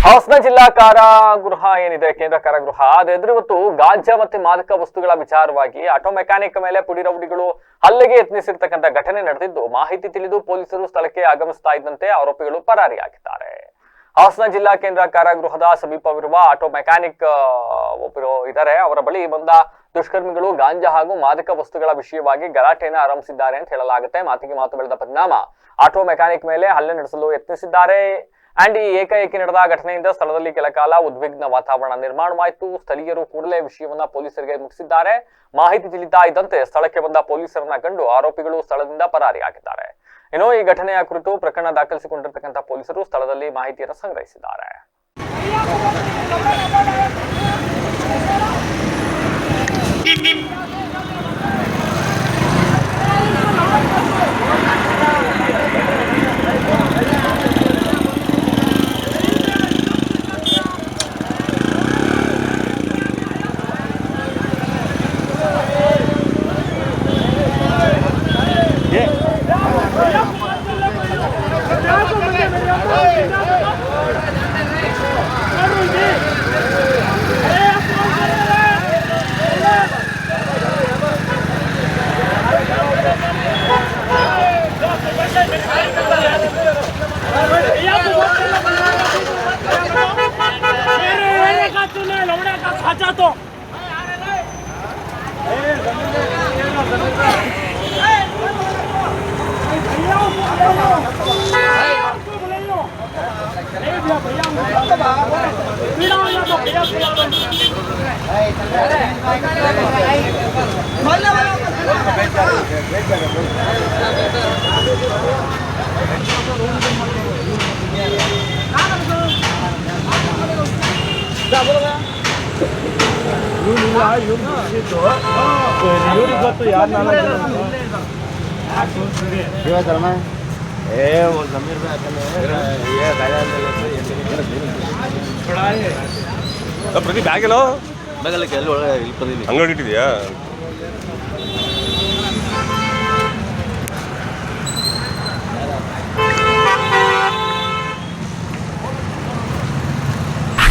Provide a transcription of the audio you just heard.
ಹಾಸನ ಜಿಲ್ಲಾ ಕಾರಾಗೃಹ ಏನಿದೆ, ಕೇಂದ್ರ ಕಾರಾಗೃಹ ಅದ್ರ ಇವತ್ತು ಗಾಂಜಾ ಮತ್ತೆ ಮಾದಕ ವಸ್ತುಗಳ ವಿಚಾರವಾಗಿ ಆಟೋ ಮೆಕ್ಯಾನಿಕ್ ಮೇಲೆ ಪುಡಿ ರೌಡಿಗಳು ಹಲ್ಲೆಗೆ ಯತ್ನಿಸಿರ್ತಕ್ಕಂಥ ಘಟನೆ ನಡೆದಿದ್ದು, ಮಾಹಿತಿ ತಿಳಿದು ಪೊಲೀಸರು ಸ್ಥಳಕ್ಕೆ ಆಗಮಿಸ್ತಾ ಇದ್ದಂತೆ ಆರೋಪಿಗಳು ಪರಾರಿಯಾಗಿದ್ದಾರೆ. ಹಾಸನ ಜಿಲ್ಲಾ ಕೇಂದ್ರ ಕಾರಾಗೃಹದ ಸಮೀಪವಿರುವ ಆಟೋ ಮೆಕ್ಯಾನಿಕ್ ಒಬ್ಬರು ಇದ್ದಾರೆ. ಅವರ ಬಳಿ ಬಂದ ದುಷ್ಕರ್ಮಿಗಳು ಗಾಂಜಾ ಹಾಗೂ ಮಾದಕ ವಸ್ತುಗಳ ವಿಷಯವಾಗಿ ಗಲಾಟೆಯನ್ನು ಆರಂಭಿಸಿದ್ದಾರೆ ಅಂತ ಹೇಳಲಾಗುತ್ತೆ. ಮಾತಿಗೆ ಮಾತು ಬೆಳೆದ ಪರಿಣಾಮ ಆಟೋ ಮೆಕ್ಯಾನಿಕ್ ಮೇಲೆ ಹಲ್ಲೆ ನಡೆಸಲು ಯತ್ನಿಸಿದ್ದಾರೆ. ಅಂಡ್ ಈ ಏಕಾಏಕಿ ನಡೆದ ಘಟನೆಯಿಂದ ಸ್ಥಳದಲ್ಲಿ ಕೆಲಕಾಲ ಉದ್ವಿಗ್ನ ವಾತಾವರಣ ನಿರ್ಮಾಣವಾಯಿತು. ಸ್ಥಳೀಯರು ಕೂಡಲೇ ವಿಷಯವನ್ನ ಪೊಲೀಸರಿಗೆ ಮುಟ್ಟಿಸಿದ್ದಾರೆ. ಮಾಹಿತಿ ತಿಳಿತಾ ಇದ್ದಂತೆ ಸ್ಥಳಕ್ಕೆ ಬಂದ ಪೊಲೀಸರನ್ನ ಕಂಡು ಆರೋಪಿಗಳು ಸ್ಥಳದಿಂದ ಪರಾರಿಯಾಗಿದ್ದಾರೆ. ಇನ್ನು ಈ ಘಟನೆಯ ಕುರಿತು ಪ್ರಕರಣ ದಾಖಲಿಸಿಕೊಂಡಿರ್ತಕ್ಕಂಥ ಪೊಲೀಸರು ಸ್ಥಳದಲ್ಲಿ ಮಾಹಿತಿಯನ್ನು ಸಂಗ್ರಹಿಸಿದ್ದಾರೆ. ಪ್ರತಿ ಬ್ಯಾಗ್ ಎಲ್ಲೋ ಅಂಗಡಿ ಇಟ್ಟಿದ್ಯಾ?